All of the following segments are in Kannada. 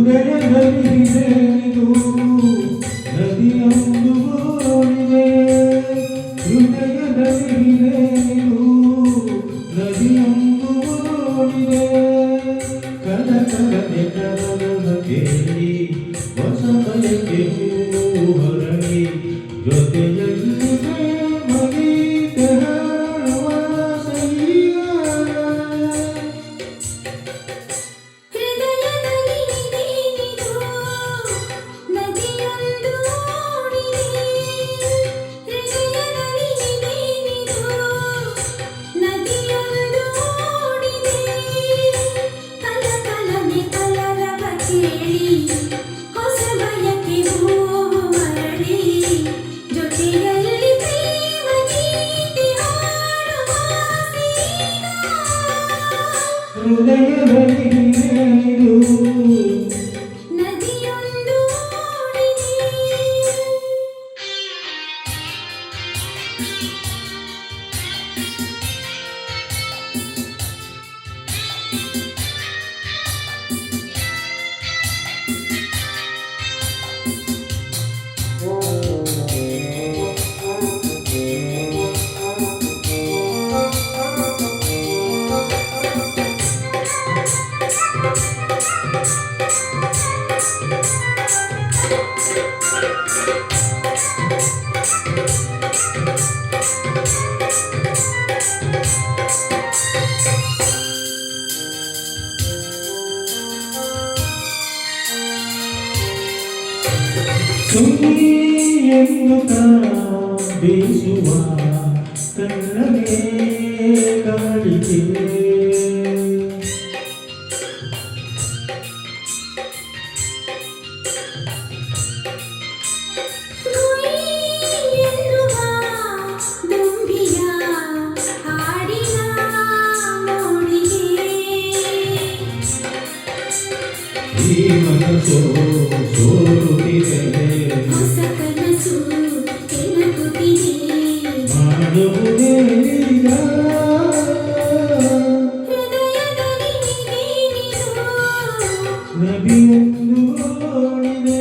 ಹೃದಯದಲ್ಲಿದೆಯದು ನದಿಯೊಂದು ಓಡಿದೆ ಹೃದಯದಲ್ಲಿದೆಯದು ನದಿಯೊಂದು ಓಡಿದೆ ಕಲ ಕಲನೆ ಕಲವ ಕೇಳಿ ಹೊಸ ಬಯಕೆ ಹೊರಳಿ ಜೊತೆಯಲ್ಲಿ ಪ್ರೇಮಗೀತೆ ಹಾಡುವ ಸೈಯ ಹೃದಯದಲ್ಲಿದೆಯದು ನದಿಯೊಂದು ಸುನಿ ಎನ್ನುತ್ತಾ ಬೀಸುವ ಕಣ್ಣನೇ ಕಾಡಿಗೆ ಈ ಮನಸ್ಸು ಸೋರುತ್ತಿದೆ ಹೊಸ ಕನಸು ಕೆಣಕುತ್ತಿದೆ ಮಾಡುವುದೇನೀಗ ಹೃದಯದಲ್ಲಿ ನೀನು ನದಿಯೊಂದು ಓಡಿದೆ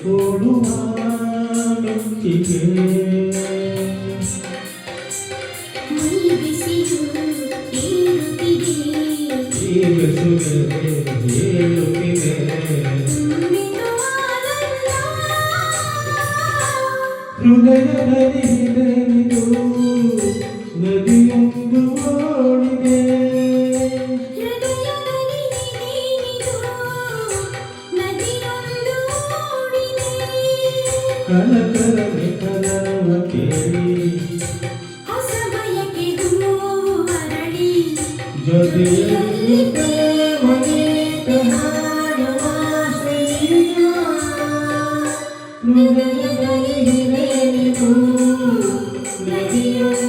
ಓಡುವ ಮೆಚ್ಚಿಗೆ ಹೃದಯದಲ್ಲಿದೆಯದು ನದಿಯೊಂದು ಓಡಿದೆ ಕಲಕಲನೆ ಕಲವ ಕೇಳಿ ಹೊಸ ಬಯಕೆ ಹೂವರಳಿ ಜೊತೆಯಲ್ಲಿ ಪ್ರೇಮಗೀತೆ ಹಾಡುವ ಸೈಯ ಹೃದಯದಲ್ಲಿ ನದಿಯೊಂದು